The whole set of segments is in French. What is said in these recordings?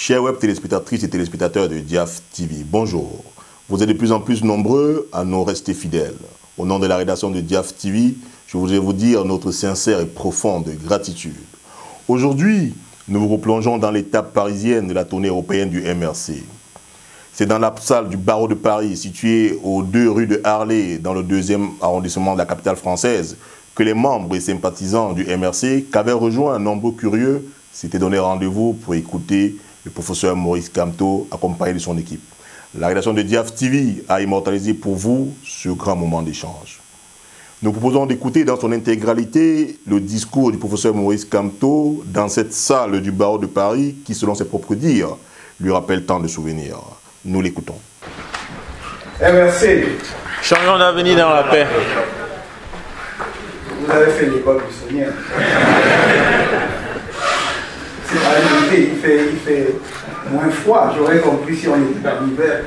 Chers web téléspectatrices et téléspectateurs de Diaf TV, bonjour. Vous êtes de plus en plus nombreux à nous rester fidèles. Au nom de la rédaction de Diaf TV, je voudrais vous dire notre sincère et profonde gratitude. Aujourd'hui, nous vous replongeons dans l'étape parisienne de la tournée européenne du MRC. C'est dans la salle du barreau de Paris, située aux 2 rues de Harley, dans le 2e arrondissement de la capitale française, que les membres et sympathisants du MRC, qu'avaient rejoint un nombre curieux, s'étaient donné rendez-vous pour écouter le professeur Maurice Kamto, accompagné de son équipe. La rédaction de Diaf TV a immortalisé pour vous ce grand moment d'échange. Nous proposons d'écouter dans son intégralité le discours du professeur Maurice Kamto dans cette salle du barreau de Paris qui, selon ses propres dires, lui rappelle tant de souvenirs. Nous l'écoutons. MRC. Changeons d'avenir dans la paix. Vous avez fait l'école buissonnière. C'est pas limité, il fait moins froid. J'aurais compris si on était en hiver.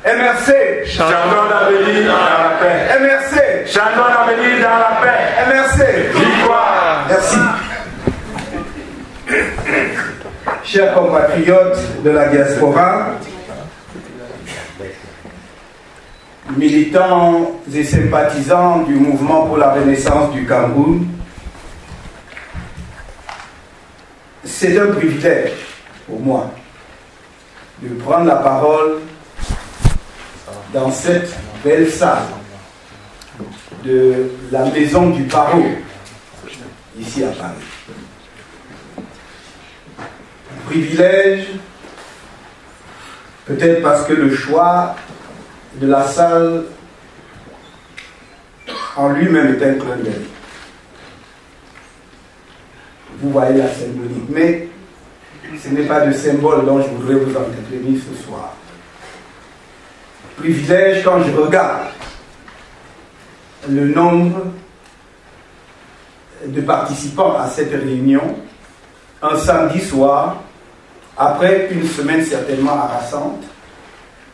MRC. Changeons d'avenir dans la paix. MRC. Changeons d'avenir dans la paix. MRC. Victoire. Merci. Chers compatriotes de la diaspora, militants et sympathisants du mouvement pour la renaissance du Cameroun, c'est un privilège pour moi de prendre la parole dans cette belle salle de la maison du barreau, ici à Paris. Privilège, peut-être parce que le choix de la salle en lui-même est un clin d'œil. Vous voyez la symbolique, mais ce n'est pas de symbole dont je voudrais vous entretenir ce soir. Privilège quand je regarde le nombre de participants à cette réunion un samedi soir, après une semaine certainement harassante.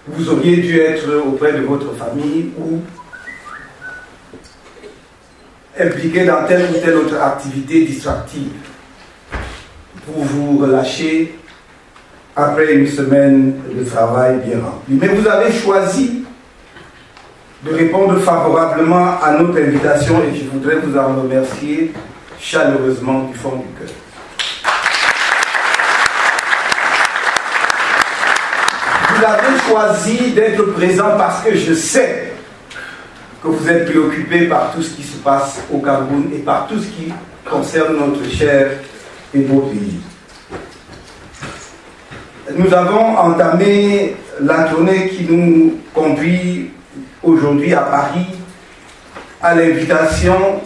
Vous auriez dû être auprès de votre famille ou impliqué dans telle ou telle autre activité distractive pour vous relâcher après une semaine de travail bien rempli. Mais vous avez choisi de répondre favorablement à notre invitation et je voudrais vous en remercier chaleureusement du fond du cœur. Vous avez choisi d'être présent parce que je sais que vous êtes préoccupés par tout ce qui se passe au Cameroun et par tout ce qui concerne notre cher et beau pays. Nous avons entamé la tournée qui nous conduit aujourd'hui à Paris à l'invitation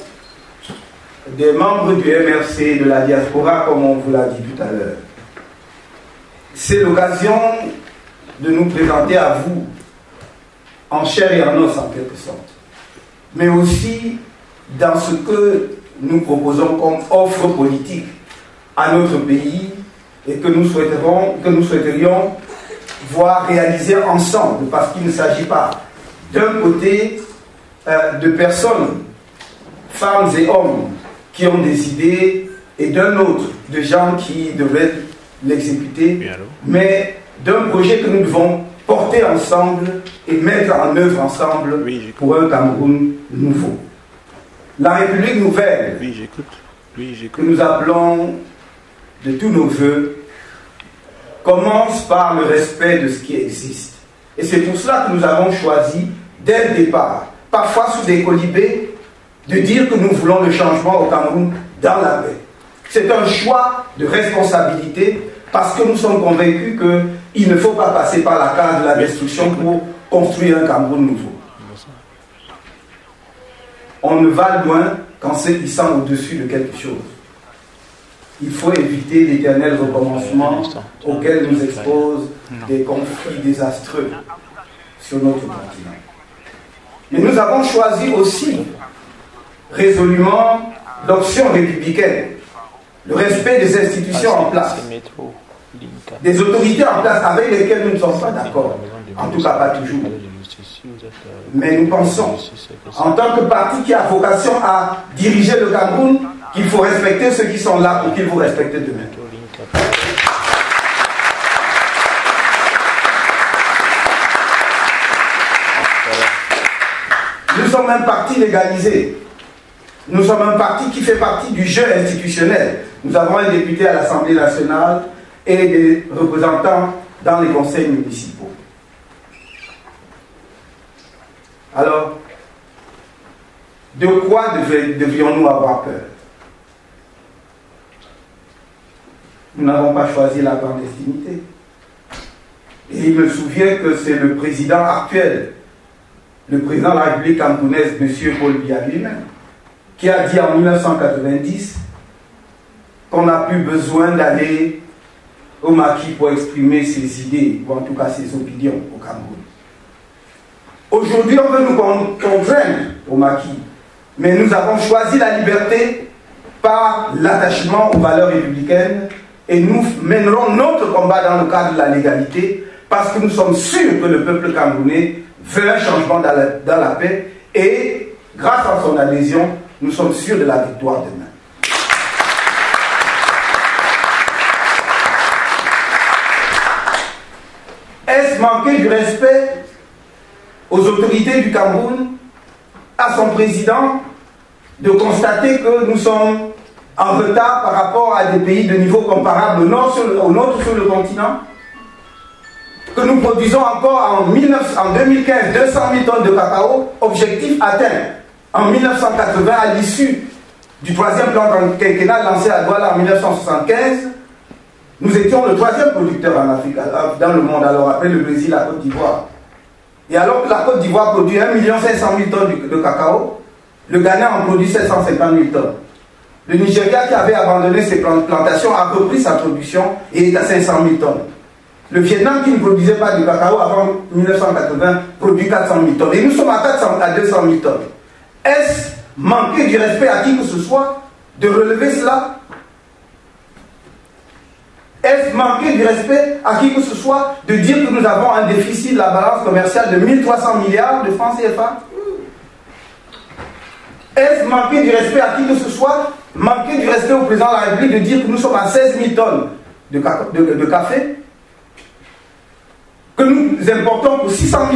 des membres du MRC de la diaspora, comme on vous l'a dit tout à l'heure. C'est l'occasion de nous présenter à vous en chair et en os en quelque sorte, mais aussi dans ce que nous proposons comme offre politique à notre pays et que nous souhaiterions voir réaliser ensemble, parce qu'il ne s'agit pas d'un côté de personnes, femmes et hommes qui ont des idées et d'un autre de gens qui devraient l'exécuter, mais d'un projet que nous devons porter ensemble et mettre en œuvre ensemble pour un Cameroun nouveau. La République nouvelle que nous appelons de tous nos voeux commence par le respect de ce qui existe. Et c'est pour cela que nous avons choisi, dès le départ, parfois sous des colibés, de dire que nous voulons le changement au Cameroun dans la paix. C'est un choix de responsabilité parce que nous sommes convaincus qu'il ne faut pas passer par la case de la destruction pour construire un Cameroun nouveau. On ne va loin qu'en se hissant au-dessus de quelque chose. Il faut éviter l'éternel recommencement auquel nous exposent des conflits désastreux sur notre continent. Mais nous avons choisi aussi résolument l'option républicaine, le respect des institutions en place, des autorités en place avec lesquelles nous ne sommes pas d'accord, en tout cas pas toujours. Mais nous pensons, en tant que parti qui a vocation à diriger le Cameroun, qu'il faut respecter ceux qui sont là pour qu'ils vous respectent demain. sommes un parti légalisé. Nous sommes un parti qui fait partie du jeu institutionnel. Nous avons un député à l'Assemblée nationale et des représentants dans les conseils municipaux. Alors, de quoi devrions-nous avoir peur? Nous n'avons pas choisi la clandestinité. Et il me souvient que c'est le président actuel, le président de la République camerounaise, M. Paul Biya lui-même, qui a dit en 1990 qu'on n'a plus besoin d'aller au maquis pour exprimer ses idées, ou en tout cas ses opinions au Cameroun. Aujourd'hui, on veut nous contraindre au maquis, mais nous avons choisi la liberté par l'attachement aux valeurs républicaines et nous mènerons notre combat dans le cadre de la légalité parce que nous sommes sûrs que le peuple camerounais veut un changement dans la paix et grâce à son adhésion, nous sommes sûrs de la victoire demain. Est-ce manquer du respect aux autorités du Cameroun, à son président, de constater que nous sommes en retard par rapport à des pays de niveau comparable au nôtre sur le continent, que nous produisons encore en 2015 200 000 tonnes de cacao, objectif atteint en 1980 à l'issue du troisième plan quinquennal lancé à Douala en 1975. Nous étions le troisième producteur en Afrique, dans le monde, alors après le Brésil, la Côte d'Ivoire. Et alors que la Côte d'Ivoire produit 1 500 000 tonnes de cacao, le Ghana en produit 750 000 tonnes. Le Nigeria, qui avait abandonné ses plantations, a repris sa production et est à 500 000 tonnes. Le Vietnam, qui ne produisait pas de cacao avant 1980, produit 400 000 tonnes. Et nous sommes à 200 000 tonnes. Est-ce manquer du respect à qui que ce soit de relever cela? Est-ce manquer du respect à qui que ce soit de dire que nous avons un déficit de la balance commerciale de 1300 milliards de francs CFA? Est-ce manquer du respect à qui que ce soit, manquer du respect au président de la République de dire que nous sommes à 16 000 tonnes de café, que nous importons pour 600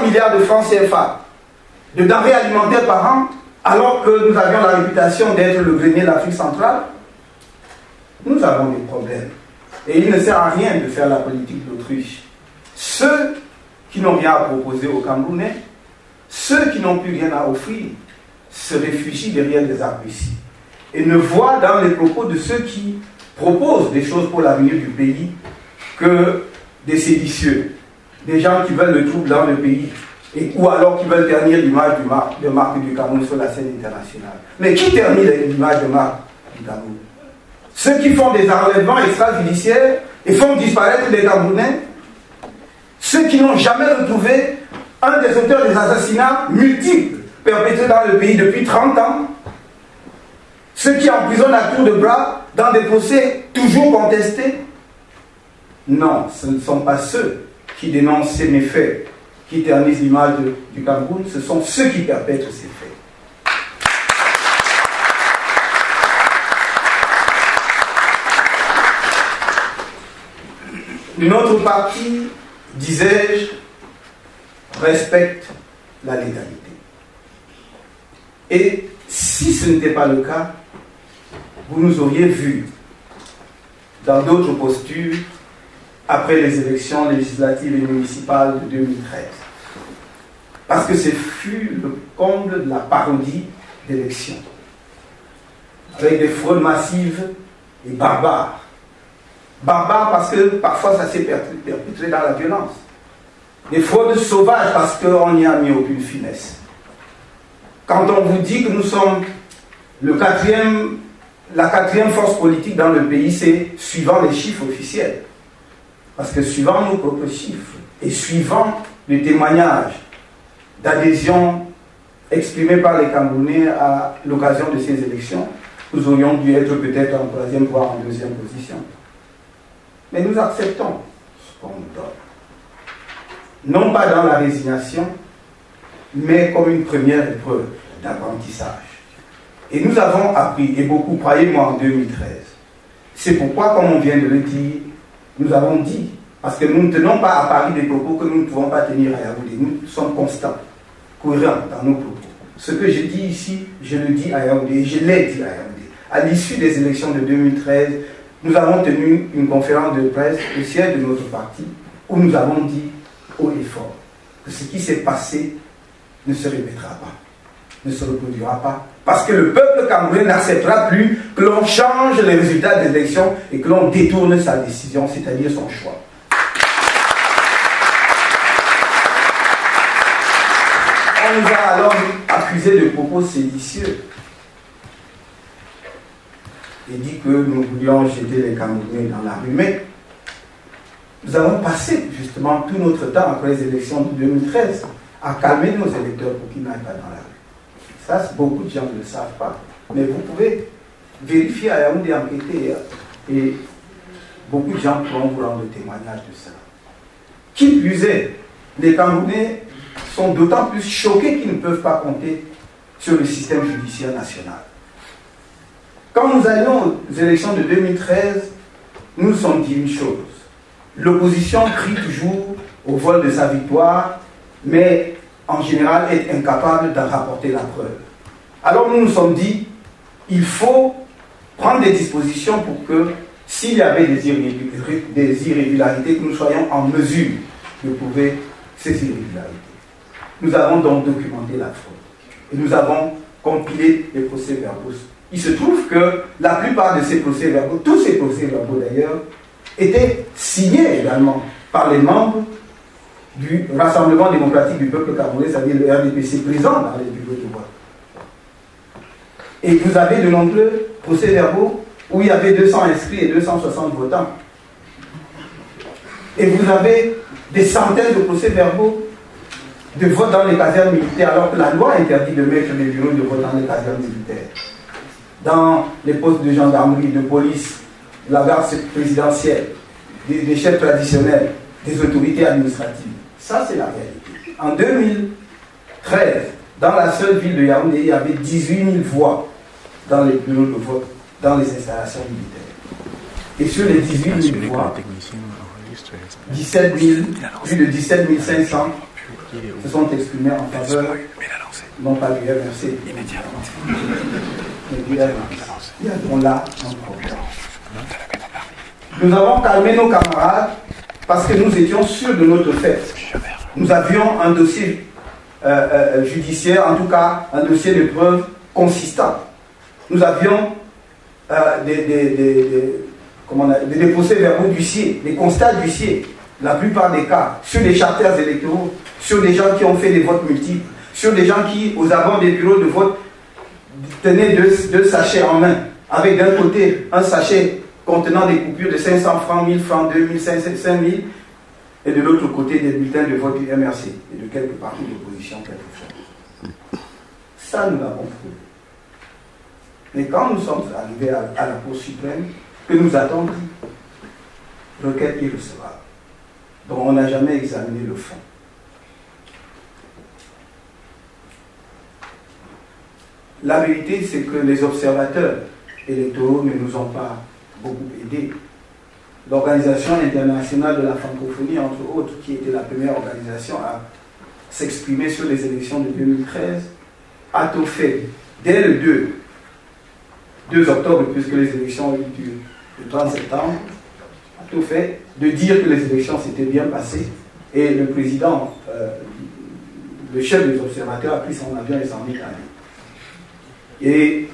milliards de francs CFA de denrées alimentaires par an, alors que nous avions la réputation d'être le grenier de l'Afrique centrale? Nous avons des problèmes. Et il ne sert à rien de faire la politique d'autruche. Ceux qui n'ont rien à proposer aux Camerounais, ceux qui n'ont plus rien à offrir, se réfugient derrière des arbustes et ne voient dans les propos de ceux qui proposent des choses pour l'avenir du pays que des séditieux, des gens qui veulent le trouble dans le pays, ou alors qui veulent ternir l'image de marque du Cameroun sur la scène internationale. Mais qui ternit l'image de marque du Cameroun? Ceux qui font des enlèvements extrajudiciaires et font disparaître des Camerounais, ceux qui n'ont jamais retrouvé un des auteurs des assassinats multiples perpétrés dans le pays depuis 30 ans, ceux qui emprisonnent à tour de bras dans des procès toujours contestés. Non, ce ne sont pas ceux qui dénoncent ces méfaits, qui ternissent l'image du Cameroun, ce sont ceux qui perpètrent ces faits. Une autre partie, disais-je, respecte la légalité. Et si ce n'était pas le cas, vous nous auriez vus dans d'autres postures après les élections législatives et municipales de 2013. Parce que ce fut le comble de la parodie d'élections. Avec des fraudes massives et barbares. Barbares parce que parfois ça s'est perpétré dans la violence. Des fraudes sauvages parce qu'on n'y a mis aucune finesse. Quand on vous dit que nous sommes la quatrième force politique dans le pays, c'est suivant les chiffres officiels. Parce que suivant nos propres chiffres et suivant les témoignages d'adhésion exprimés par les Camerounais à l'occasion de ces élections, nous aurions dû être peut-être en troisième, voire en deuxième position. Mais nous acceptons ce qu'on nous donne. Non pas dans la résignation, mais comme une première épreuve d'apprentissage. Et nous avons appris, et beaucoup, croyez-moi, en 2013. C'est pourquoi, comme on vient de le dire, nous avons dit, parce que nous ne tenons pas à Paris des propos que nous ne pouvons pas tenir à Yaoundé, nous sommes constants, cohérents dans nos propos. Ce que je dis ici, je le dis à Yaoundé, je l'ai dit à Yaoundé. À l'issue des élections de 2013, nous avons tenu une conférence de presse au siège de notre parti où nous avons dit haut et fort que ce qui s'est passé ne se répétera pas, ne se reproduira pas, parce que le peuple camerounais n'acceptera plus que l'on change les résultats des élections et que l'on détourne sa décision, c'est-à-dire son choix. On nous a alors accusé de propos séditieux et dit que nous voulions jeter les Camerounais dans la rue. Mais nous avons passé justement tout notre temps après les élections de 2013 à calmer nos électeurs pour qu'ils n'aillent pas dans la rue. Ça, beaucoup de gens ne le savent pas. Mais vous pouvez vérifier à Yaoundé, enquêter, et beaucoup de gens pourront vous rendre témoignage de ça. Qui plus est, les Camerounais sont d'autant plus choqués qu'ils ne peuvent pas compter sur le système judiciaire national. Quand nous allions aux élections de 2013, nous nous sommes dit une chose. L'opposition crie toujours au vol de sa victoire, mais en général est incapable d'en rapporter la preuve. Alors nous nous sommes dit, il faut prendre des dispositions pour que, s'il y avait des irrégularités, que nous soyons en mesure de prouver ces irrégularités. Nous avons donc documenté la fraude. Et nous avons compilé les procès-verbaux. Il se trouve que la plupart de ces procès-verbaux, tous ces procès-verbaux d'ailleurs, étaient signés également par les membres du Rassemblement démocratique du peuple camerounais, c'est-à-dire le RDPC présent dans les bureaux de vote. Et vous avez de nombreux procès-verbaux où il y avait 200 inscrits et 260 votants. Et vous avez des centaines de procès-verbaux de vote dans les casernes militaires, alors que la loi interdit de mettre les bureaux de vote dans les casernes militaires. Dans les postes de gendarmerie, de police, de la garde présidentielle, des chefs traditionnels, des autorités administratives. Ça, c'est la réalité. En 2013, dans la seule ville de Yaoundé, il y avait 18 000 voix dans les bureaux de vote, dans les installations militaires. Et sur les 18 000 voix, 17 000, plus de 17 500 se sont exprimés en faveur, non pas du RMC, mais du RMC. Il y a donc là un problème. Nous avons calmé nos camarades parce que nous étions sûrs de notre fait. Nous avions un dossier judiciaire, en tout cas un dossier de preuves consistant. Nous avions des procès-verbaux d'huissier, des constats d'huissier, la plupart des cas, sur des charters électoraux, sur des gens qui ont fait des votes multiples, sur des gens qui, aux abords des bureaux de vote, tenaient deux sachets en main, avec d'un côté un sachet contenant des coupures de 500 francs, 1000 francs, 2000, 5000, et de l'autre côté des bulletins de vote du MRC et de quelques partis d'opposition quelquefois. Ça, nous l'avons prouvé. Mais quand nous sommes arrivés à la Cour suprême, que nous a-t-on dit? Requête irrecevable. Donc on n'a jamais examiné le fond. La vérité, c'est que les observateurs électoraux ne nous ont pas beaucoup aidés. L'Organisation internationale de la francophonie, entre autres, qui était la première organisation à s'exprimer sur les élections de 2013, a tout fait, dès le 2 octobre, puisque les élections ont eu lieu le 30 septembre, a tout fait de dire que les élections s'étaient bien passées, et le président, le chef des observateurs, a pris son avion et s'en est allé. Et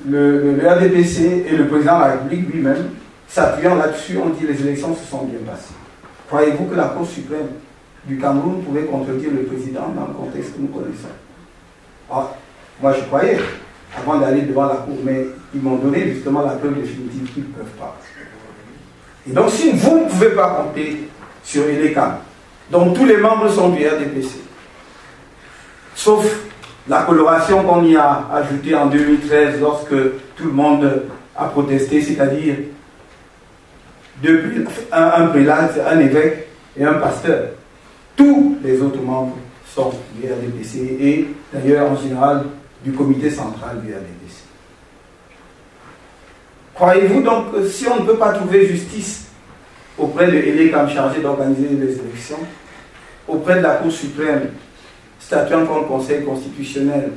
le RDPC et le président de la République lui-même, s'appuyant là-dessus, ont dit que les élections se sont bien passées. Croyez-vous que la Cour suprême du Cameroun pouvait contredire le président dans le contexte que nous connaissons? Alors, moi je croyais, avant d'aller devant la Cour, mais ils m'ont donné justement la preuve définitive qu'ils ne peuvent pas. Et donc si vous ne pouvez pas compter sur Elecam, dont tous les membres sont du RDPC, sauf la coloration qu'on y a ajoutée en 2013 lorsque tout le monde a protesté, c'est-à-dire un prélat, un évêque et un pasteur. Tous les autres membres sont du RDPC et d'ailleurs en général du comité central du RDPC. Croyez-vous donc que si on ne peut pas trouver justice auprès de Elecam chargé d'organiser les élections, auprès de la Cour suprême, statuant comme Conseil constitutionnel,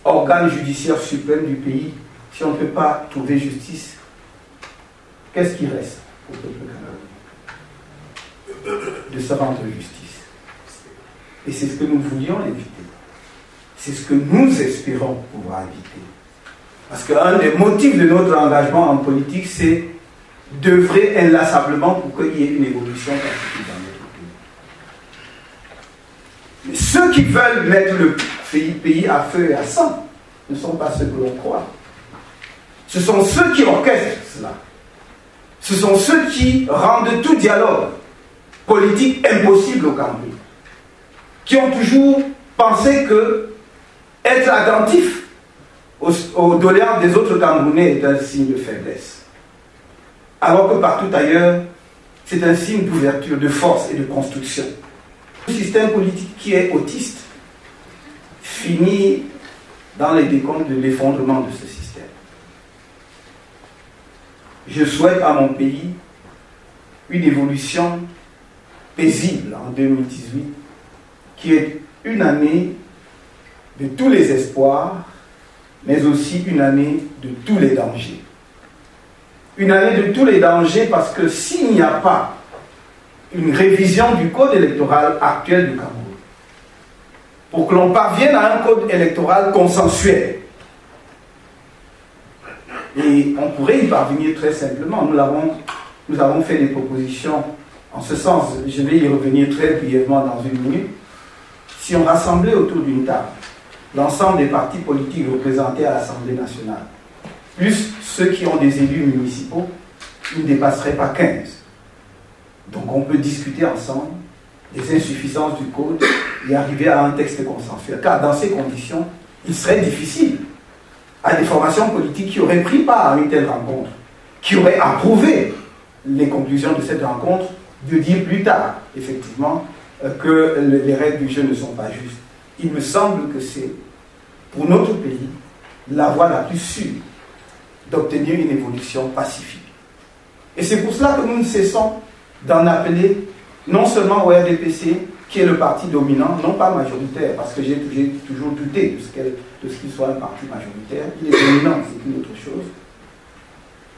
organe judiciaire suprême du pays, si on ne peut pas trouver justice, qu'est-ce qui reste au peuple camerounais? De se rendre justice. Et c'est ce que nous voulions éviter. C'est ce que nous espérons pouvoir éviter. Parce qu'un des motifs de notre engagement en politique, c'est d'œuvrer inlassablement pour qu'il y ait une évolution pacifique dans notre pays. Mais ceux qui veulent mettre le pays à feu et à sang ne sont pas ceux que l'on croit. Ce sont ceux qui orchestrent cela. Ce sont ceux qui rendent tout dialogue politique impossible au Cameroun. Qui ont toujours pensé que être attentif aux doléances des autres Camerounais est un signe de faiblesse. Alors que partout ailleurs, c'est un signe d'ouverture, de force et de construction. Le système politique qui est autiste finit dans les décomptes de l'effondrement de ce système. Je souhaite à mon pays une évolution paisible en 2018, qui est une année de tous les espoirs, mais aussi une année de tous les dangers. Une année de tous les dangers parce que s'il n'y a pas une révision du code électoral actuel du Cameroun, pour que l'on parvienne à un code électoral consensuel, et on pourrait y parvenir très simplement, nous avons fait des propositions en ce sens, je vais y revenir très brièvement dans une minute. Si on rassemblait autour d'une table l'ensemble des partis politiques représentés à l'Assemblée nationale, plus ceux qui ont des élus municipaux, ils ne dépasseraient pas 15. Donc on peut discuter ensemble des insuffisances du code et arriver à un texte consensuel. Car dans ces conditions, il serait difficile à des formations politiques qui auraient pris part à une telle rencontre, qui auraient approuvé les conclusions de cette rencontre, de dire plus tard, effectivement, que les règles du jeu ne sont pas justes. Il me semble que c'est, pour notre pays, la voie la plus sûre d'obtenir une évolution pacifique. Et c'est pour cela que nous ne cessons d'en appeler non seulement au RDPC, qui est le parti dominant, non pas majoritaire, parce que j'ai toujours douté de ce qu'il soit un parti majoritaire. Il est dominant, c'est une autre chose.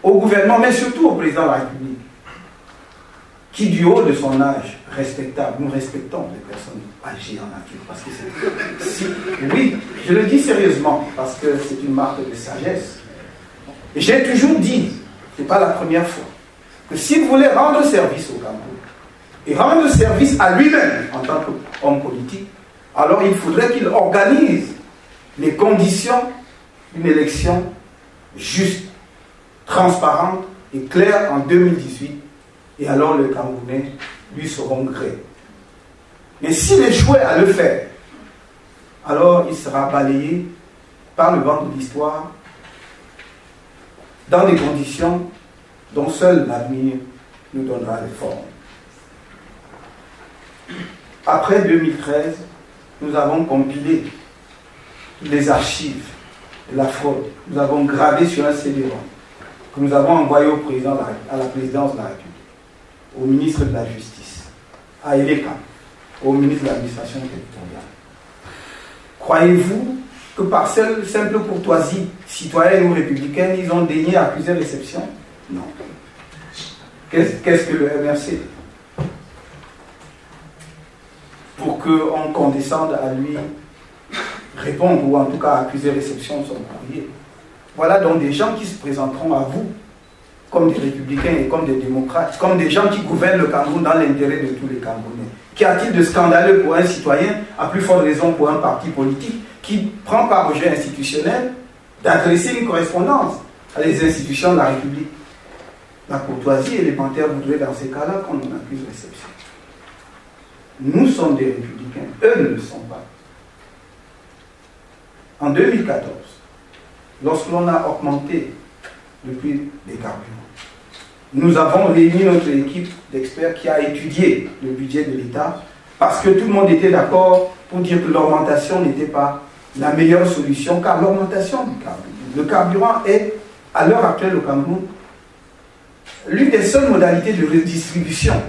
Au gouvernement, mais surtout au président de la République, qui du haut de son âge respectable, nous respectons les personnes âgées en Afrique, parce que c'est... Oui, je le dis sérieusement, parce que c'est une marque de sagesse. Et j'ai toujours dit, ce n'est pas la première fois, que s'il voulait rendre service au Cameroun, et rendre service à lui-même en tant qu'homme politique, alors il faudrait qu'il organise les conditions d'une élection juste, transparente et claire en 2018, et alors les Camerounais lui seront gré. Mais s'il échouait à le faire, alors il sera balayé par le vent de l'histoire dans des conditions dont seul l'avenir nous donnera les formes. Après 2013, nous avons compilé les archives de la fraude. Nous avons gravé sur un CD-ROM que nous avons envoyé au président, à la présidence de la République, au ministre de la Justice, à Eleka, au ministre de l'Administration territoriale. Croyez-vous que par simple courtoisie citoyenne ou républicaine, ils ont daigné accuser réception? Non. Qu'est-ce que le MRC? Pour qu'on condescende à lui répondre, ou en tout cas accuser réception de son courrier. Voilà donc des gens qui se présenteront à vous comme des républicains et comme des démocrates, comme des gens qui gouvernent le Cameroun dans l'intérêt de tous les Camerounais. Qu'y a-t-il de scandaleux pour un citoyen, à plus forte raison pour un parti politique, qui prend part au jeu institutionnel d'adresser une correspondance à les institutions de la République? La courtoisie élémentaire voudrait dans ces cas-là qu'on en accuse réception. Nous sommes des républicains, eux ne le sont pas. En 2014, lorsque l'on a augmenté le prix des carburants, nous avons réuni notre équipe d'experts qui a étudié le budget de l'État parce que tout le monde était d'accord pour dire que l'augmentation n'était pas la meilleure solution, car l'augmentation du carburant, le carburant est, à l'heure actuelle au Cameroun, l'une des seules modalités de redistribution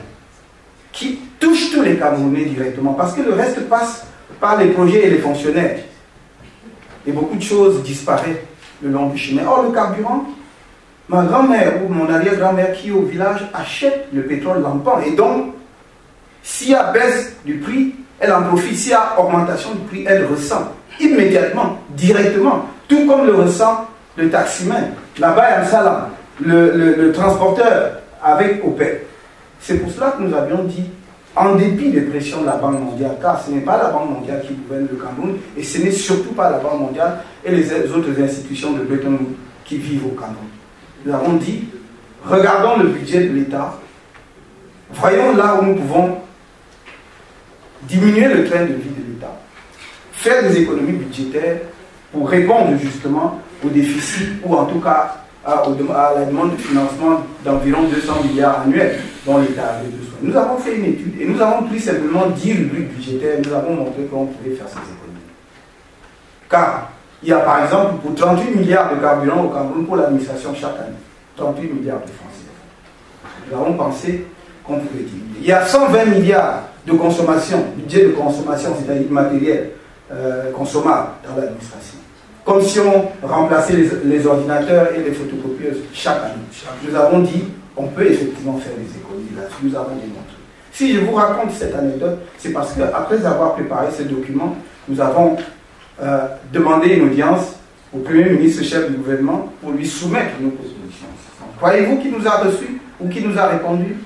qui touche tous les Camerounais directement, parce que le reste passe par les projets et les fonctionnaires. Et beaucoup de choses disparaissent le long du chemin. Or, le carburant, ma grand-mère ou mon arrière-grand-mère qui est au village achète le pétrole lampant. Et donc, s'il y a baisse du prix, elle en profite. S'il y a augmentation du prix, elle ressent immédiatement, directement, tout comme le ressent le taximan. Là-bas, il y a le transporteur avec OPEP. C'est pour cela que nous avions dit, en dépit des pressions de la Banque mondiale, car ce n'est pas la Banque mondiale qui gouverne le Cameroun, et ce n'est surtout pas la Banque mondiale et les autres institutions de Bretton Woods qui vivent au Cameroun. Nous avons dit, regardons le budget de l'État, voyons là où nous pouvons diminuer le train de vie de l'État, faire des économies budgétaires pour répondre justement au déficit ou en tout cas à la demande de financement d'environ 200 milliards annuels dont l'État avait besoin. Nous avons fait une étude et nous avons pris simplement 10 rubriques budgétaires, nous avons montré qu'on pouvait faire ces économies. Car il y a par exemple pour 38 milliards de carburant au Cameroun pour l'administration chaque année. 38 milliards de francs CFA. Nous avons pensé qu'on pouvait diminuer. Il y a 120 milliards de consommation, budget de consommation, c'est-à-dire matériel consommable dans l'administration. Comme si on remplaçait les ordinateurs et les photocopieuses chaque année. Nous avons dit, on peut effectivement faire des économies là-dessus, nous avons démontré. Si je vous raconte cette anecdote, c'est parce qu'après avoir préparé ce document, nous avons demandé une audience au Premier ministre, chef du gouvernement, pour lui soumettre nos propositions. Croyez-vous qu'il nous a reçus ou qu'il nous a répondu?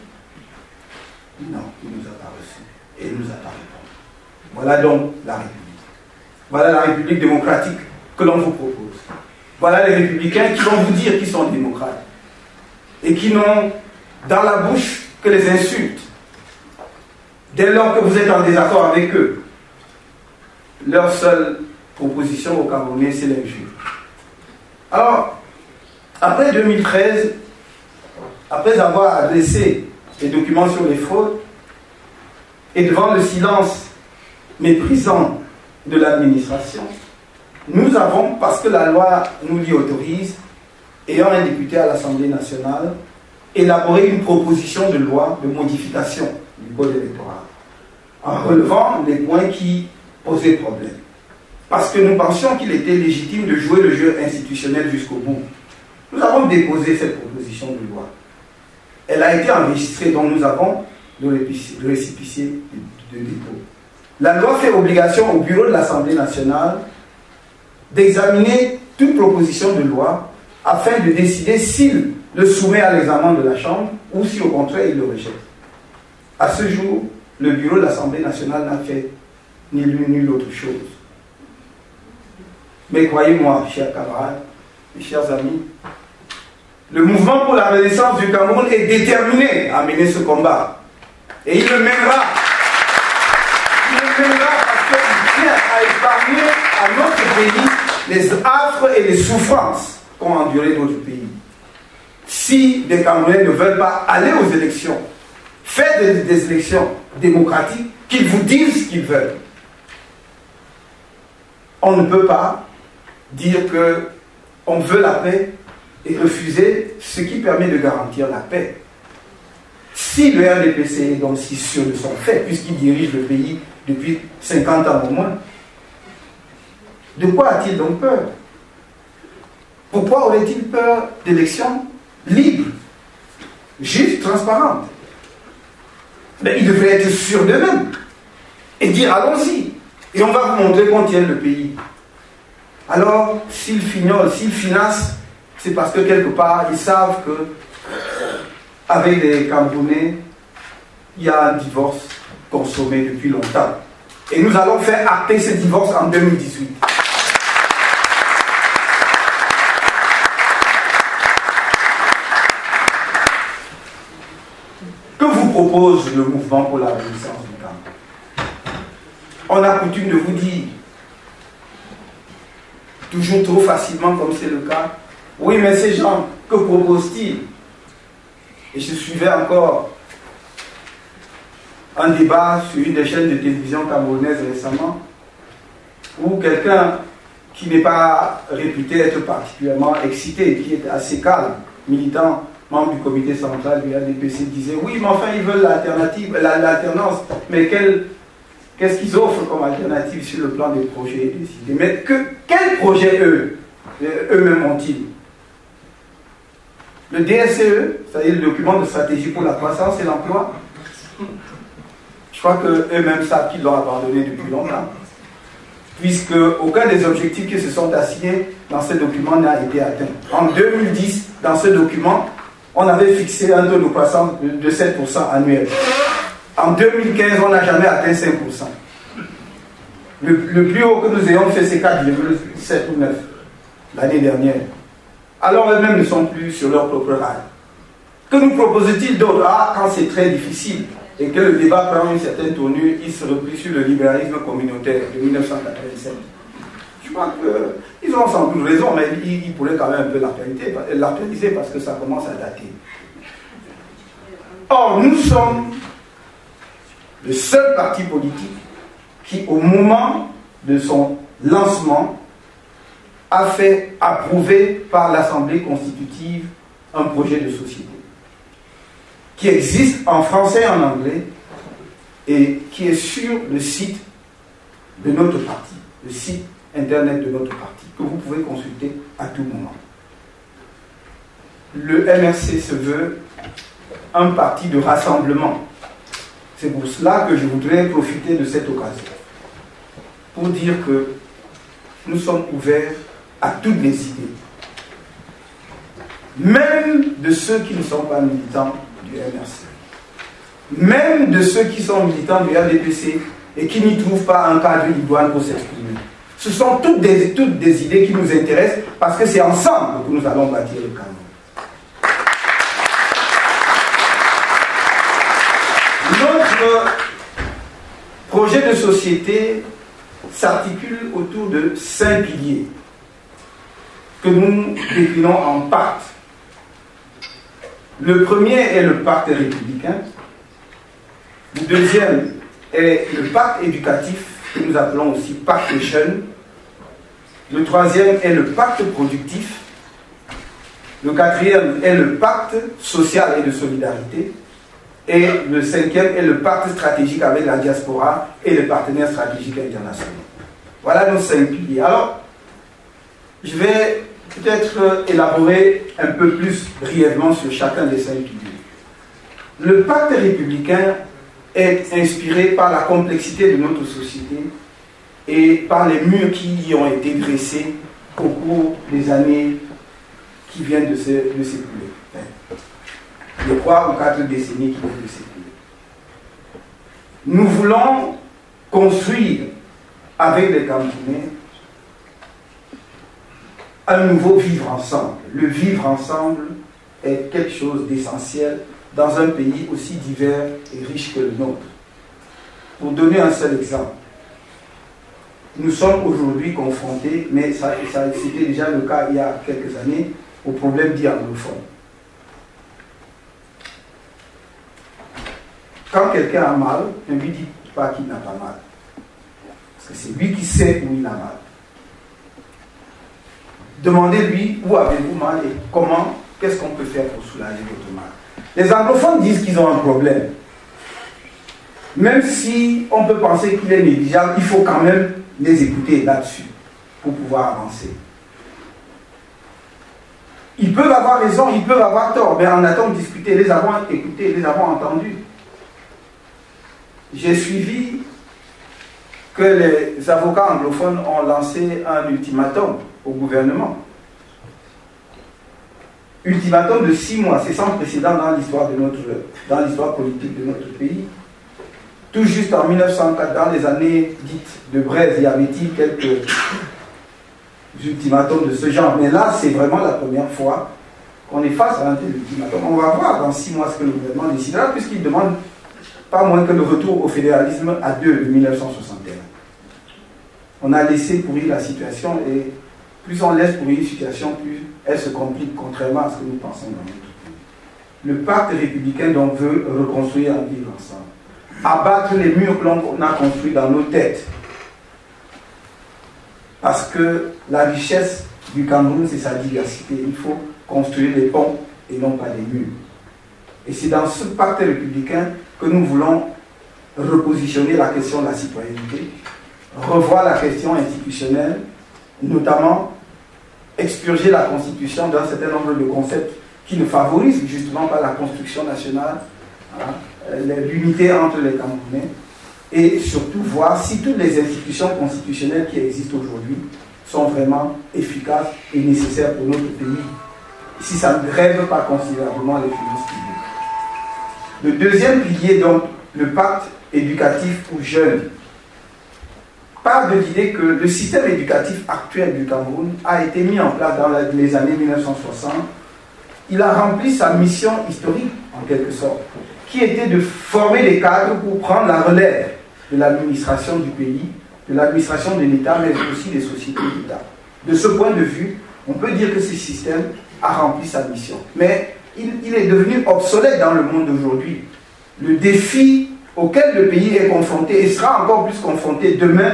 Non, il ne nous a pas reçus et il ne nous a pas répondu. Voilà donc la République. Voilà la République démocratique que l'on vous propose. Voilà les républicains qui vont vous dire qu'ils sont démocrates et qui n'ont dans la bouche que les insultes. Dès lors que vous êtes en désaccord avec eux, leur seule proposition au Camerounais, c'est l'injure. Alors, après 2013, après avoir adressé les documents sur les fraudes, et devant le silence méprisant de l'administration, nous avons, parce que la loi nous l'y autorise, ayant un député à l'Assemblée nationale, élaboré une proposition de loi de modification du code électoral, en relevant les points qui posaient problème. Parce que nous pensions qu'il était légitime de jouer le jeu institutionnel jusqu'au bout. Nous avons déposé cette proposition de loi. Elle a été enregistrée, donc nous avons le récépissé de dépôt. La loi fait obligation au bureau de l'Assemblée nationale d'examiner toute proposition de loi afin de décider s'il le soumet à l'examen de la Chambre ou si au contraire il le rejette. À ce jour, le bureau de l'Assemblée nationale n'a fait ni l'une ni l'autre chose. Mais croyez-moi, chers camarades, mes chers amis, le mouvement pour la renaissance du Cameroun est déterminé à mener ce combat. Et il le mènera. Il le mènera parce qu'il tient à épargner à notre pays les affres et les souffrances qu'ont enduré d'autres pays. Si des Camerounais ne veulent pas aller aux élections, faire des élections démocratiques, qu'ils vous disent ce qu'ils veulent. On ne peut pas dire qu'on veut la paix et refuser ce qui permet de garantir la paix. Si le RDPC est donc si sûr de son fait, puisqu'il dirige le pays depuis 50 ans au moins, de quoi a-t-il donc peur? Pourquoi aurait-il peur d'élections libres, justes, transparentes? Mais il devrait être sûr d'eux-mêmes et dire allons-y, et on va vous montrer qu'on tient le pays. Alors, s'ils fignolent, s'ils financent, c'est parce que quelque part, ils savent que avec les Camerounais, il y a un divorce consommé depuis longtemps. Et nous allons faire acter ce divorce en 2018. Que vous propose le mouvement pour la renaissance du Cameroun? On a coutume de vous dire, toujours trop facilement comme c'est le cas, oui, mais ces gens, que proposent-ils? Et je suivais encore un débat sur une des chaînes de télévision camerounaises récemment, où quelqu'un qui n'est pas réputé être particulièrement excité, qui est assez calme, militant membre du comité central du RDPC, disaient oui, mais enfin, ils veulent l'alternative, l'alternance. Mais qu'est-ce qu'ils offrent comme alternative sur le plan des projets décidés? Mais quels projets eux-mêmes ont-ils? Le DSCE, c'est-à-dire le document de stratégie pour la croissance et l'emploi, je crois qu'eux-mêmes savent qu'ils l'ont abandonné depuis longtemps, puisque aucun des objectifs qui se sont assignés dans ce document n'a été atteint. En 2010, dans ce document, on avait fixé un taux de croissance de 7% annuel. En 2015, on n'a jamais atteint 5%. Le plus haut que nous ayons fait, c'est 4,7 ou 9 l'année dernière. Alors eux-mêmes ne sont plus sur leur propre rail. Que nous propose-t-il d'autre? Quand c'est très difficile et que le débat prend une certaine tournure, il se replie sur le libéralisme communautaire de 1987. Je crois qu'ils ont sans doute raison, mais ils pourraient quand même un peu l'actualiser parce que ça commence à dater. Or, nous sommes le seul parti politique qui, au moment de son lancement, a fait approuver par l'Assemblée constitutive un projet de société qui existe en français et en anglais et qui est sur le site de notre parti, le site internet de notre parti, que vous pouvez consulter à tout moment. Le MRC se veut un parti de rassemblement. C'est pour cela que je voudrais profiter de cette occasion pour dire que nous sommes ouverts à toutes les idées, même de ceux qui ne sont pas militants du MRC, même de ceux qui sont militants du RDPC et qui n'y trouvent pas un cadre idoine pour s'exprimer. Ce sont toutes des idées qui nous intéressent parce que c'est ensemble que nous allons bâtir le Cameroun. Notre projet de société s'articule autour de 5 piliers que nous déclinons en pactes. Le premier est le pacte républicain. Le deuxième est le pacte éducatif, que nous appelons aussi pacte jeune. Le troisième est le pacte productif. Le quatrième est le pacte social et de solidarité. Et le cinquième est le pacte stratégique avec la diaspora et les partenaires stratégiques internationaux. Voilà nos 5 piliers. Alors, je vais peut-être élaborer un peu plus brièvement sur chacun des 5 piliers. Le pacte républicain est inspiré par la complexité de notre société et par les murs qui y ont été dressés au cours des années qui viennent de s'écouler. Les 3 ou 4 décennies qui viennent de s'écouler. Nous voulons construire avec les Camerounais un nouveau vivre ensemble. Le vivre ensemble est quelque chose d'essentiel dans un pays aussi divers et riche que le nôtre. Pour donner un seul exemple, nous sommes aujourd'hui confrontés, mais c'était déjà le cas il y a quelques années, au problème dit anglophone. Quand quelqu'un a mal, ne lui dites pas qu'il n'a pas mal. Parce que c'est lui qui sait où il a mal. Demandez-lui où avez-vous mal et comment, qu'est-ce qu'on peut faire pour soulager votre mal. Les anglophones disent qu'ils ont un problème. Même si on peut penser qu'il est négligeable, il faut quand même les écouter là-dessus pour pouvoir avancer. Ils peuvent avoir raison, ils peuvent avoir tort, mais en attendant de discuter, les avons écoutés, les avons entendus. J'ai suivi que les avocats anglophones ont lancé un ultimatum au gouvernement. Ultimatum de 6 mois, c'est sans précédent dans l'histoire politique de notre pays. Tout juste en 1904, dans les années dites de Braise, y avait-il quelques ultimatums de ce genre. Mais là, c'est vraiment la première fois qu'on est face à un tel ultimatum. On va voir dans 6 mois ce que le gouvernement décidera, puisqu'il demande pas moins que le retour au fédéralisme à 2 de 1961. On a laissé pourrir la situation et plus on laisse pourrir une situation, plus elle se complique, contrairement à ce que nous pensons dans notre pays. Le pacte républicain donc veut reconstruire un vivre ensemble. Abattre les murs que l'on a construits dans nos têtes. Parce que la richesse du Cameroun, c'est sa diversité. Il faut construire les ponts et non pas des murs. Et c'est dans ce pacte républicain que nous voulons repositionner la question de la citoyenneté, revoir la question institutionnelle, notamment expurger la Constitution d'un certain nombre de concepts qui ne favorisent justement pas la construction nationale, hein, l'unité entre les Camerounais, et surtout voir si toutes les institutions constitutionnelles qui existent aujourd'hui sont vraiment efficaces et nécessaires pour notre pays, si ça ne grève pas considérablement les finances publiques. Le deuxième pilier, donc, le pacte éducatif pour jeunes, part de l'idée que le système éducatif actuel du Cameroun a été mis en place dans les années 1960. Il a rempli sa mission historique, en quelque sorte, qui était de former les cadres pour prendre la relève de l'administration du pays, de l'administration de l'État, mais aussi des sociétés d'État. De ce point de vue, on peut dire que ce système a rempli sa mission. Mais il est devenu obsolète dans le monde d'aujourd'hui. Le défi auquel le pays est confronté, et sera encore plus confronté demain,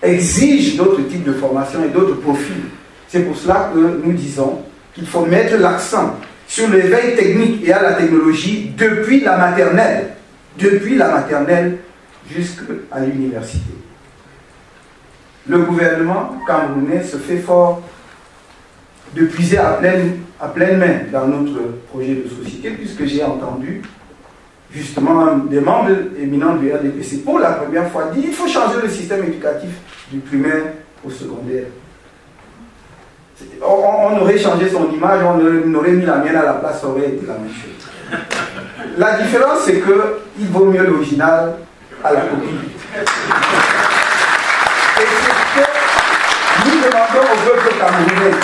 exige d'autres types de formation et d'autres profils. C'est pour cela que nous disons qu'il faut mettre l'accent sur l'éveil technique et à la technologie depuis la maternelle jusqu'à l'université. Le gouvernement camerounais se fait fort de puiser à pleine main dans notre projet de société, puisque j'ai entendu justement des membres éminents du RDPC pour la première fois dire qu'il faut changer le système éducatif du primaire au secondaire. On aurait changé son image, on aurait mis la mienne à la place, ça aurait été la même chose. La différence, c'est qu'il vaut mieux l'original à la copie. Et c'est ce que nous demandons au peuple camerounais,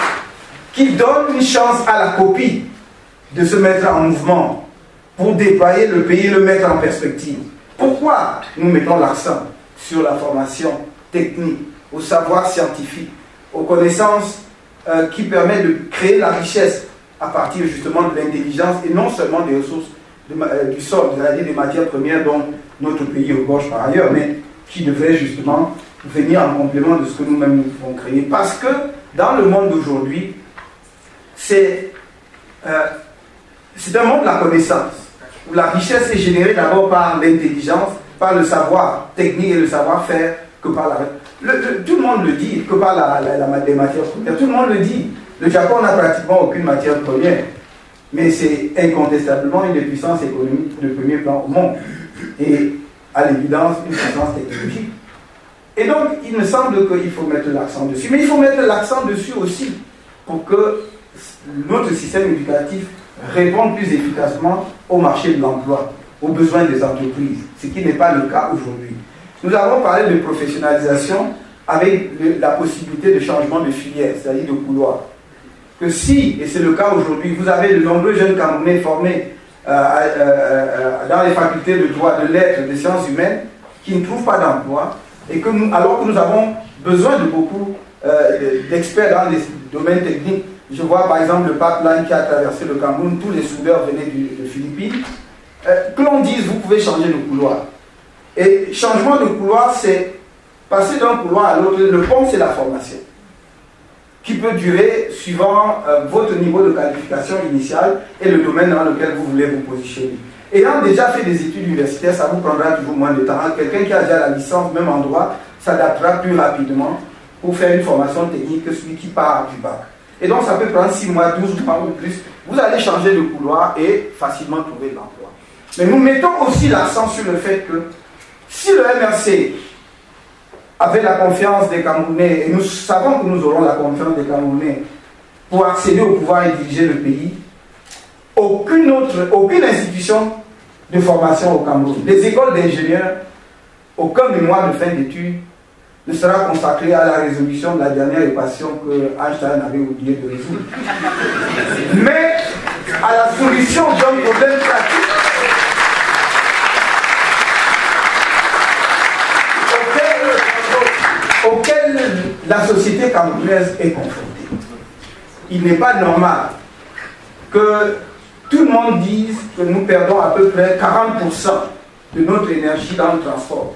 qu'il donne une chance à la copie de se mettre en mouvement pour déployer le pays et le mettre en perspective. Pourquoi nous mettons l'accent sur la formation technique, au savoir scientifique, aux connaissances qui permettent de créer la richesse à partir justement de l'intelligence et non seulement des ressources du sol, c'est-à-dire des matières premières dont notre pays regorge par ailleurs, mais qui devraient justement venir en complément de ce que nous-mêmes nous pouvons créer. Parce que dans le monde d'aujourd'hui, c'est un monde de la connaissance, où la richesse est générée d'abord par l'intelligence, par le savoir technique et le savoir-faire, que par tout le monde le dit, que par les matières premières. Tout le monde le dit. Le Japon n'a pratiquement aucune matière première, mais c'est incontestablement une des puissances économiques de premier plan au monde. Et à l'évidence, une puissance technologique. Et donc, il me semble qu'il faut mettre l'accent dessus. Mais il faut mettre l'accent dessus aussi pour que notre système éducatif réponde plus efficacement au marché de l'emploi, aux besoins des entreprises, ce qui n'est pas le cas aujourd'hui. Nous avons parlé de professionnalisation avec la possibilité de changement de filière, c'est-à-dire de couloir. Que si, et c'est le cas aujourd'hui, vous avez de nombreux jeunes Camerounais formés dans les facultés de droit, de lettres, de sciences humaines, qui ne trouvent pas d'emploi, et que alors que nous avons besoin de beaucoup d'experts dans les domaines techniques. Je vois par exemple le pipeline qui a traversé le Cameroun, tous les soudeurs venaient de Philippines. Que l'on dise, vous pouvez changer de couloir. Et changement de couloir, c'est passer d'un couloir à l'autre. Le pont, c'est la formation, qui peut durer suivant votre niveau de qualification initiale et le domaine dans lequel vous voulez vous positionner. Ayant déjà fait des études universitaires, ça vous prendra toujours moins de temps. Quelqu'un qui a déjà la licence, même en droit, s'adaptera plus rapidement pour faire une formation technique que celui qui part du bac. Et donc ça peut prendre 6 mois, 12 mois ou plus. Vous allez changer de couloir et facilement trouver de l'emploi. Mais nous mettons aussi l'accent sur le fait que si le MRC avait la confiance des Camerounais, et nous savons que nous aurons la confiance des Camerounais pour accéder au pouvoir et diriger le pays, aucune institution de formation au Cameroun, des écoles d'ingénieurs, aucun mémoire de fin d'études ne sera consacré à la résolution de la dernière équation que Einstein avait oublié de résoudre, mais à la solution d'un problème pratique auquel la société camerounaise est confrontée. Il n'est pas normal que tout le monde dise que nous perdons à peu près 40% de notre énergie dans le transport.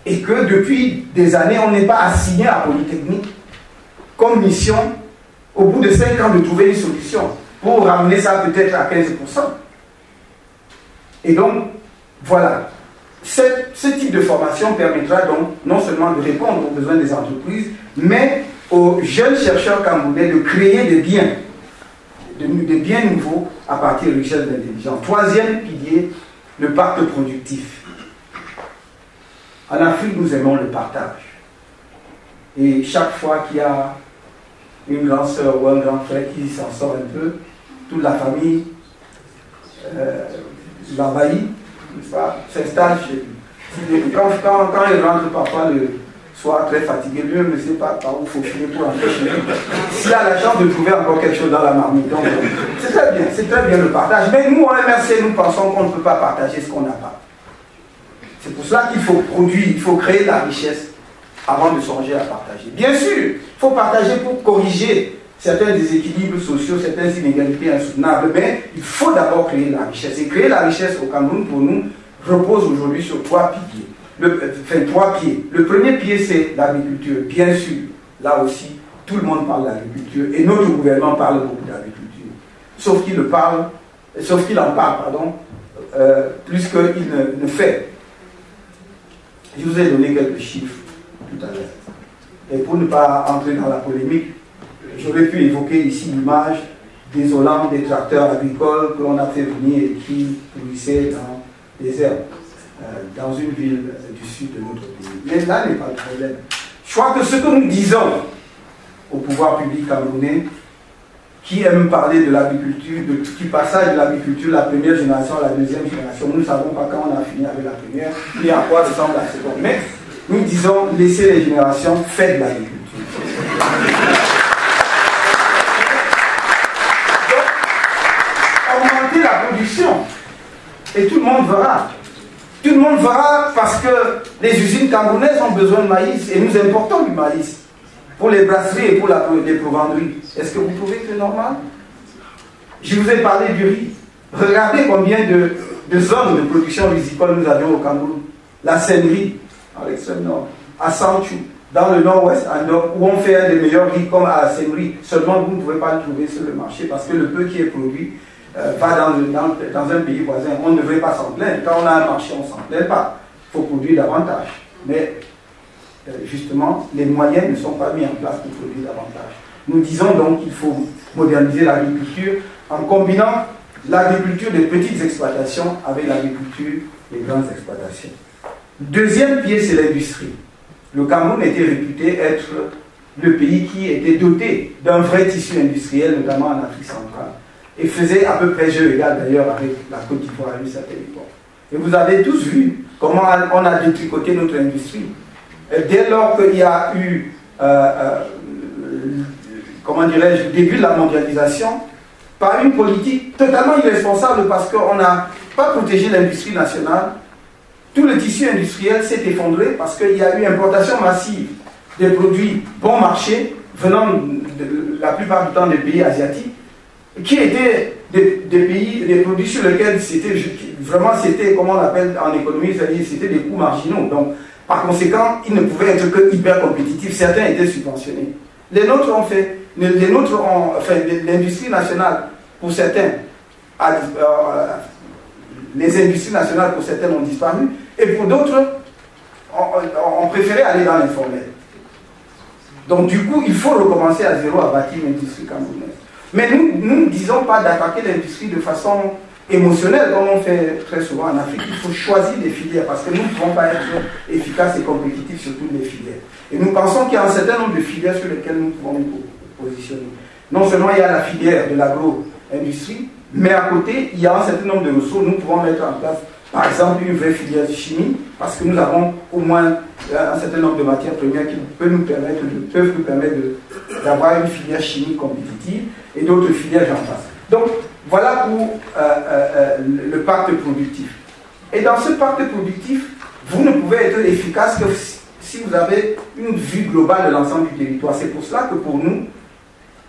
Et que depuis des années, on n'est pas assigné à Polytechnique comme mission, au bout de 5 ans, de trouver une solution. pour ramener ça peut-être à 15%. Et donc, voilà. Ce type de formation permettra donc non seulement de répondre aux besoins des entreprises, mais aux jeunes chercheurs camerounais de créer des biens nouveaux à partir de richesse de l'intelligence. Troisième pilier, le pacte productif. En Afrique, nous aimons le partage. Et chaque fois qu'il y a une grande sœur ou un grand frère qui s'en sort un peu, toute la famille l'envahit, s'installe chez lui. Quand il rentre, parfois le soir très fatigué, lui-même ne sait pas par où il faut filer pour rentrer chez lui. S'il a la chance de trouver encore quelque chose dans la marmite. Donc, c'est très bien le partage. Mais nous, en MRC, nous pensons qu'on ne peut pas partager ce qu'on n'a pas. C'est pour cela qu'il faut produire, il faut créer de la richesse avant de songer à partager. Bien sûr, il faut partager pour corriger certains déséquilibres sociaux, certaines inégalités insoutenables, mais il faut d'abord créer la richesse. Et créer la richesse au Cameroun, pour nous, repose aujourd'hui sur trois pieds. Le premier pied, c'est l'agriculture. Bien sûr, là aussi, tout le monde parle d'agriculture, et notre gouvernement parle beaucoup d'agriculture. Sauf qu'il en parle, plus qu'il ne fait. Je vous ai donné quelques chiffres tout à l'heure. Et pour ne pas entrer dans la polémique, j'aurais pu évoquer ici l'image désolante des tracteurs agricoles que l'on a fait venir et qui pourrissaient dans les herbes, dans une ville du sud de notre pays. Mais là n'est pas le problème. Je crois que ce que nous disons au pouvoir public camerounais, qui aime parler de l'agriculture, du passage de l'agriculture, la première génération à la deuxième génération, nous ne savons pas quand on a fini avec la première, ni à quoi ressemble la seconde. Mais nous disons, laissez les générations faire de l'agriculture. Donc, augmenter la production. Et tout le monde verra. Tout le monde verra parce que les usines camerounaises ont besoin de maïs et nous importons du maïs pour les brasseries et pour les provendries. Est-ce que vous trouvez que c'est normal? Je vous ai parlé du riz. Regardez combien de zones de production risicole nous avions au Cameroun. La Seine-Riz, à l'extrême nord, à Sanchou, dans le nord-ouest, à nord, où on fait un des meilleurs riz comme à la Seine-Riz. Seulement, vous ne pouvez pas le trouver sur le marché parce que le peu qui est produit va dans un pays voisin. On ne devrait pas s'en plaindre. Quand on a un marché, on ne s'en plaint pas. Il faut produire davantage. Mais justement, les moyens ne sont pas mis en place pour produire davantage. Nous disons donc qu'il faut moderniser l'agriculture en combinant l'agriculture des petites exploitations avec l'agriculture des grandes exploitations. Deuxième pied, c'est l'industrie. Le Cameroun était réputé être le pays qui était doté d'un vrai tissu industriel, notamment en Afrique centrale, et faisait à peu près jeu égal d'ailleurs avec la Côte d'Ivoire à une certaine époque. Et vous avez tous vu comment on a détricoté notre industrie. Et dès lors qu'il y a eu, comment dirais-je, le début de la mondialisation, par une politique totalement irresponsable parce qu'on n'a pas protégé l'industrie nationale, tout le tissu industriel s'est effondré parce qu'il y a eu importation massive des produits bon marché venant la plupart du temps des pays asiatiques, qui étaient des produits sur lesquels c'était, comment on l'appelle en économie, c'est-à-dire c'était des coûts marginaux. Donc, par conséquent, ils ne pouvaient être que hyper compétitifs. Certains étaient subventionnés. Les nôtres ont fait, l'industrie nationale, pour certains, les industries nationales, pour certaines, ont disparu, et pour d'autres, on préférait aller dans l'informel. Donc, du coup, il faut recommencer à zéro à bâtir l'industrie camerounaise. Mais nous ne disons pas d'attaquer l'industrie de façon émotionnelle, comme on fait très souvent en Afrique. Il faut choisir des filières, parce que nous ne pouvons pas être efficaces et compétitifs sur toutes les filières. Et nous pensons qu'il y a un certain nombre de filières sur lesquelles nous pouvons nous positionner. Non seulement il y a la filière de l'agro-industrie, mais à côté, il y a un certain nombre de ressources. Nous pouvons mettre en place, par exemple, une vraie filière de chimie, parce que nous avons au moins un certain nombre de matières premières qui peuvent nous permettre d'avoir une filière chimique compétitive et d'autres filières, j'en passe. Donc, voilà pour le pacte productif. Et dans ce pacte productif, vous ne pouvez être efficace que si vous avez une vue globale de l'ensemble du territoire. C'est pour cela que pour nous,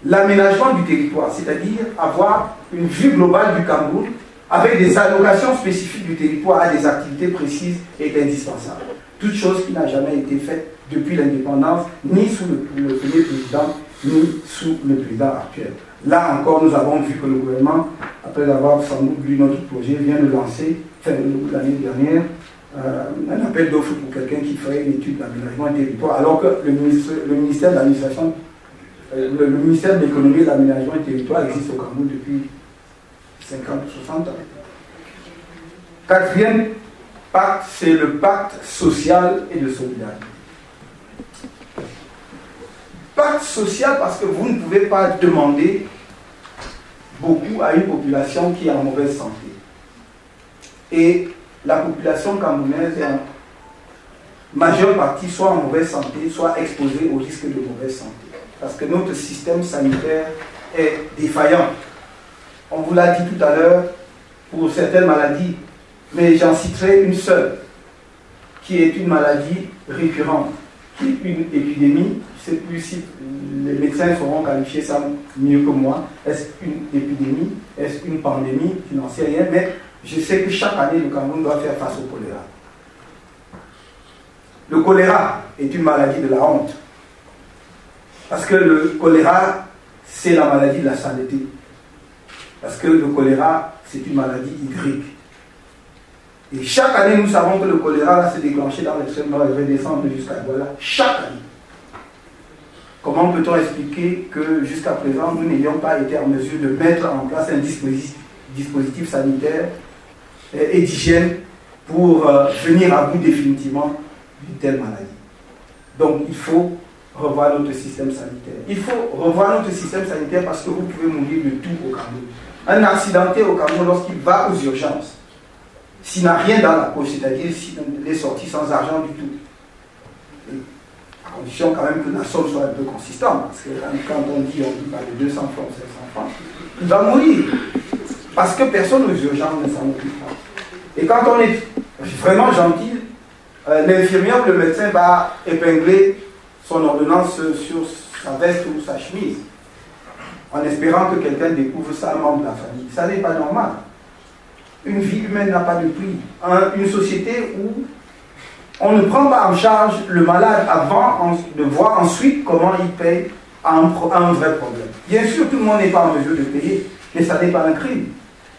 l'aménagement du territoire, c'est-à-dire avoir une vue globale du Cameroun avec des allocations spécifiques du territoire à des activités précises, est indispensable. Toute chose qui n'a jamais été faite depuis l'indépendance, ni sous le premier président, ni sous le président actuel. Là encore, nous avons vu que le gouvernement, après avoir sans doute lu notre projet, vient de lancer, l'année dernière, un appel d'offres pour quelqu'un qui ferait une étude d'aménagement et territoire, alors que le ministère de l'administration, le ministère de l'économie, de l'aménagement et territoire existe au Cameroun depuis 50 ou 60 ans. Quatrième pacte, c'est le pacte social et de solidarité. Pacte social parce que vous ne pouvez pas demander beaucoup à une population qui est en mauvaise santé. Et la population camerounaise est en majeure partie soit en mauvaise santé, soit exposée au risque de mauvaise santé. Parce que notre système sanitaire est défaillant. On vous l'a dit tout à l'heure pour certaines maladies, mais j'en citerai une seule, qui est une maladie récurrente, qui est une épidémie. Je ne sais plus si les médecins sauront qualifier ça mieux que moi. Est-ce une épidémie? Est-ce une pandémie? Je n'en sais rien, mais je sais que chaque année, le Cameroun doit faire face au choléra. Le choléra est une maladie de la honte. Parce que le choléra, c'est la maladie de la saleté. Parce que le choléra, c'est une maladie hydrique. Et chaque année, nous savons que le choléra va se déclencher dans l'extrême nord et va descendre jusqu'à Douala. Chaque année. Comment peut-on expliquer que jusqu'à présent, nous n'ayons pas été en mesure de mettre en place un dispositif sanitaire et d'hygiène pour venir à bout définitivement d'une telle maladie? Donc il faut revoir notre système sanitaire. Il faut revoir notre système sanitaire parce que vous pouvez mourir de tout au Cameroun. Un accidenté au Cameroun, lorsqu'il va aux urgences, s'il n'a rien dans la poche, c'est-à-dire s'il est sorti sans argent du tout, à condition quand même que la somme soit un peu consistante, parce que quand on dit de 200 francs, 500 francs, il va mourir. Parce que personne aux urgences ne s'en occupe pas. Et quand on est vraiment gentil, l'infirmière ou le médecin va épingler son ordonnance sur sa veste ou sa chemise, en espérant que quelqu'un découvre ça, un membre de la famille. Ça n'est pas normal. Une vie humaine n'a pas de prix. Une société où on ne prend pas en charge le malade avant de voir ensuite comment il paye un vrai problème. Bien sûr, tout le monde n'est pas en mesure de payer, mais ça n'est pas un crime.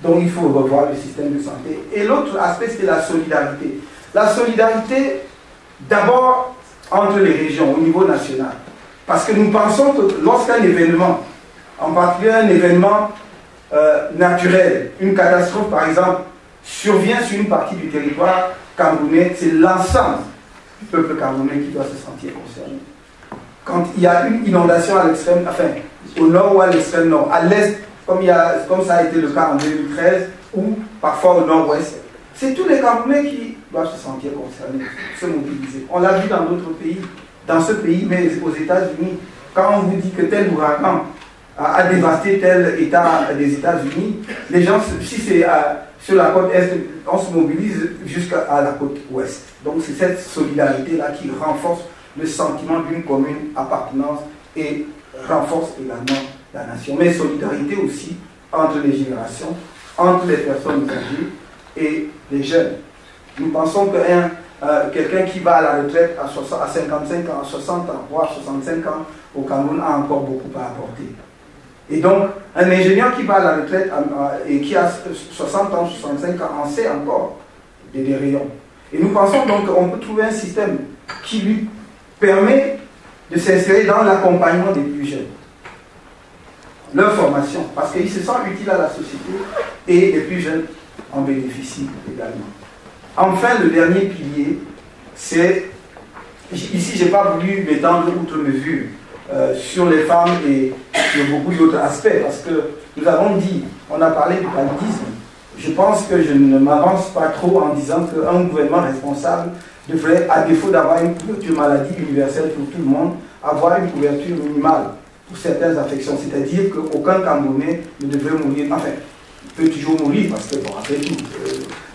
Donc il faut revoir le système de santé. Et l'autre aspect, c'est la solidarité. La solidarité, d'abord, entre les régions, au niveau national. Parce que nous pensons que lorsqu'un événement, en particulier un événement naturel, une catastrophe par exemple, survient sur une partie du territoire camerounais, c'est l'ensemble du peuple camerounais qui doit se sentir concerné. Quand il y a une inondation à l'extrême, enfin, au nord ou à l'extrême nord, à l'est, comme ça a été le cas en 2013, ou parfois au nord-ouest, c'est tous les Camerounais qui doivent se sentir concernés, se mobiliser. On l'a vu dans d'autres pays, dans ce pays, mais aux États-Unis, quand on vous dit que tel ouragan a dévasté tel État des États-Unis, les gens, si c'est sur la côte est, on se mobilise jusqu'à la côte ouest. Donc c'est cette solidarité-là qui renforce le sentiment d'une commune appartenance et renforce également la nation. Mais solidarité aussi entre les générations, entre les personnes âgées et les jeunes. Nous pensons que quelqu'un qui va à la retraite à 55 ans, à 60 ans, voire 65 ans au Cameroun a encore beaucoup à apporter. Et donc, un ingénieur qui va à la retraite et qui a 60 ans, 65 ans, en sait encore des rayons. Et nous pensons donc qu'on peut trouver un système qui lui permet de s'insérer dans l'accompagnement des plus jeunes. Leur formation, parce qu'ils se sentent utiles à la société et les plus jeunes en bénéficient également. Enfin, le dernier pilier, c'est, ici je n'ai pas voulu m'étendre outre mesure sur les femmes et sur beaucoup d'autres aspects, parce que nous avons dit, on a parlé du paludisme. Je pense que je ne m'avance pas trop en disant qu'un gouvernement responsable devrait, à défaut d'avoir une couverture maladie universelle pour tout le monde, avoir une couverture minimale pour certaines affections. C'est-à-dire qu'aucun Camerounais ne devrait mourir, enfin, il peut toujours mourir parce que, bon, après tout,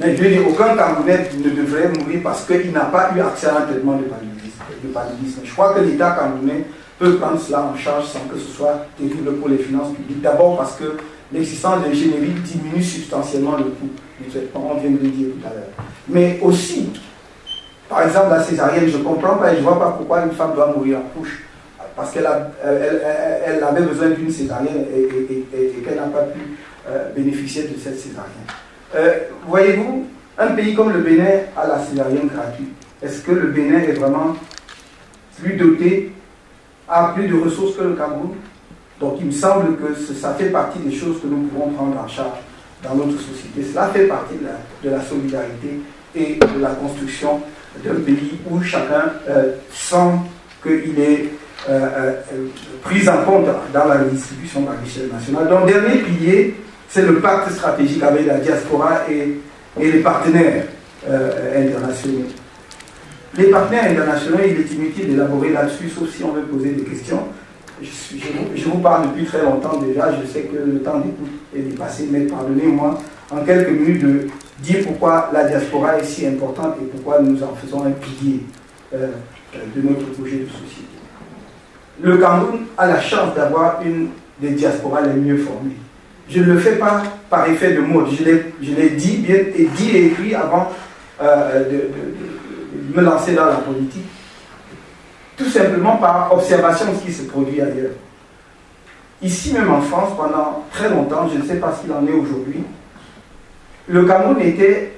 mais je veux dire, aucun Camerounais ne devrait mourir parce qu'il n'a pas eu accès à un traitement de paludisme. Je crois que l'État camerounais peut prendre cela en charge sans que ce soit terrible pour les finances publiques. D'abord parce que l'existence d'un générique diminue substantiellement le coût du traitement, on vient de le dire tout à l'heure. Mais aussi, par exemple, la césarienne, je ne comprends pas et je ne vois pas pourquoi une femme doit mourir en couche. parce qu'elle avait besoin d'une césarienne et qu'elle n'a pas pu bénéficier de cette césarienne. Voyez-vous, un pays comme le Bénin a la césarienne gratuite. Est-ce que le Bénin est vraiment plus doté, a plus de ressources que le Cameroun? Donc il me semble que ça fait partie des choses que nous pouvons prendre en charge dans notre société. Cela fait partie de la solidarité et de la construction d'un pays où chacun sent qu'il est pris en compte dans la redistribution de la richesse nationale. Donc, le dernier pilier, c'est le pacte stratégique avec la diaspora et les partenaires internationaux. Les partenaires internationaux, il est inutile d'élaborer là-dessus, sauf si on veut poser des questions. Je vous parle depuis très longtemps déjà, je sais que le temps d'écoute est dépassé, mais pardonnez-moi en quelques minutes de dire pourquoi la diaspora est si importante et pourquoi nous en faisons un pilier de notre projet de société. Le Cameroun a la chance d'avoir une des diasporas les mieux formées. Je ne le fais pas par effet de mode, je l'ai dit bien et dit et écrit avant de me lancer dans la politique, tout simplement par observation de ce qui se produit ailleurs. Ici même en France, pendant très longtemps, je ne sais pas ce qu'il en est aujourd'hui, le Cameroun était,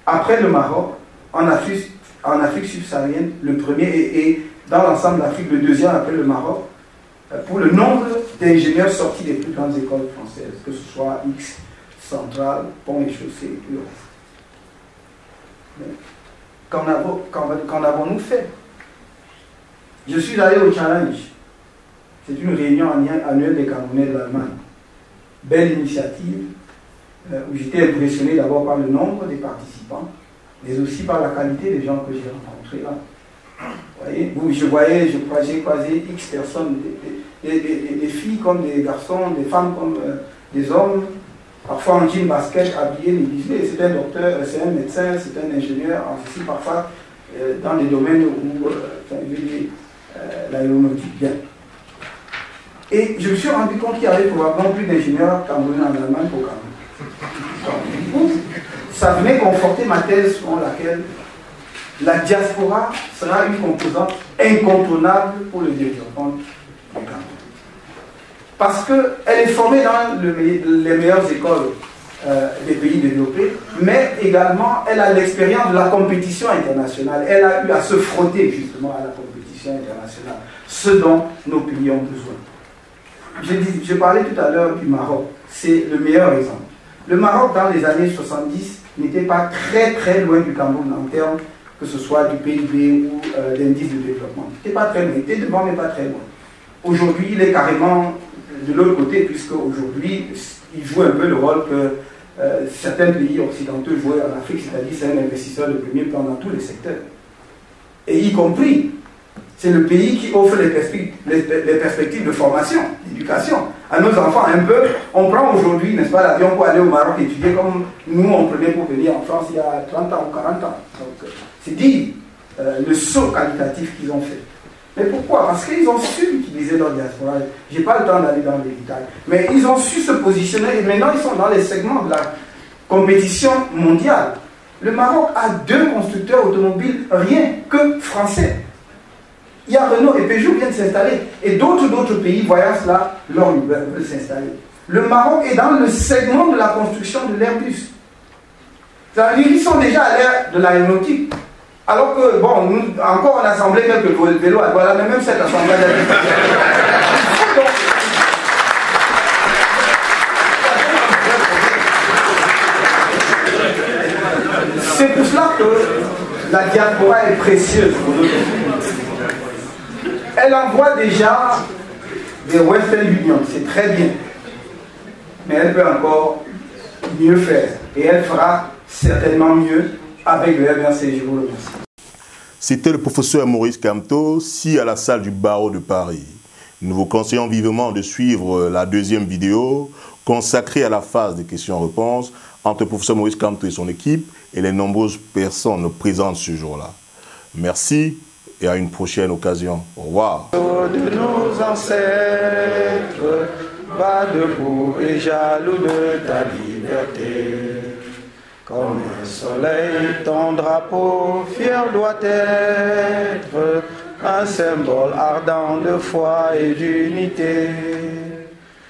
après le Maroc, en Afrique subsaharienne, le premier et dans l'ensemble de l'Afrique, le deuxième après le Maroc, pour le nombre d'ingénieurs sortis des plus grandes écoles françaises, que ce soit X, Centrale, Pont et Chaussée et tout le reste. Qu'en avons-nous fait? Je suis allé au Challenge. C'est une réunion annuelle des Camerounais de l'Allemagne. Belle initiative, où j'étais impressionné d'abord par le nombre des participants, mais aussi par la qualité des gens que j'ai rencontrés là. Vous voyez, j'ai croisé X personnes, des filles comme des garçons, des femmes comme des hommes, parfois en jean basket, habillés, négligés. C'est un docteur, c'est un médecin, c'est un ingénieur, aussi parfois dans des domaines où l'aéronautique vient. Et je me suis rendu compte qu'il y avait probablement plus d'ingénieurs camerounais en Allemagne qu'au Cameroun. Ça venait conforter ma thèse selon laquelle la diaspora sera une composante incontournable pour le développement du Cameroun. Parce qu'elle est formée dans les meilleures écoles des pays développés, mais également elle a l'expérience de la compétition internationale. Elle a eu à se frotter justement à la compétition internationale, ce dont nos pays ont besoin. Je parlais tout à l'heure du Maroc, c'est le meilleur exemple. Le Maroc, dans les années 70, n'était pas très loin du Cameroun en termes que ce soit du PIB ou d'indice de développement. Il n'était pas très loin, il était devant mais pas très loin. Aujourd'hui, il est carrément de l'autre côté, puisque aujourd'hui, il joue un peu le rôle que certains pays occidentaux jouaient en Afrique, c'est-à-dire c'est un investisseur de premier plan dans tous les secteurs. Et y compris, c'est le pays qui offre les perspectives de formation, d'éducation à nos enfants. Un peu, on prend aujourd'hui, n'est-ce pas, l'avion pour aller au Maroc étudier comme nous on prenait pour venir en France il y a 30 ans ou 40 ans. Donc, c'est dire le saut qualitatif qu'ils ont fait. Mais pourquoi? Parce qu'ils ont su utiliser leur diaspora. Je n'ai pas le temps d'aller dans les détails. Mais ils ont su se positionner et maintenant ils sont dans les segments de la compétition mondiale. Le Maroc a 2 constructeurs automobiles, rien que français. Il y a Renault et Peugeot qui viennent s'installer. Et d'autres pays voyant cela, leur veulent s'installer. Le Maroc est dans le segment de la construction de l'Airbus. C'est-à-dire qu'ils sont déjà à l'ère de l'aéronautique. Alors que, bon, nous, encore on a assemblé quelques vélos, voilà, mais même cette assemblée c'est pour cela que la diaspora est précieuse pour nous. Elle envoie déjà des Western Union, c'est très bien. Mais elle peut encore mieux faire. Et elle fera certainement mieux avec le MRC. Je vous remercie. C'était le professeur Maurice Kamto, ici à la salle du barreau de Paris. Nous vous conseillons vivement de suivre la deuxième vidéo consacrée à la phase des questions-réponses entre le professeur Maurice Kamto et son équipe et les nombreuses personnes présentes ce jour-là. Merci et à une prochaine occasion. Au revoir. De nos ancêtres, va debout et jaloux de ta liberté. Comme un soleil, ton drapeau fier doit être un symbole ardent de foi et d'unité.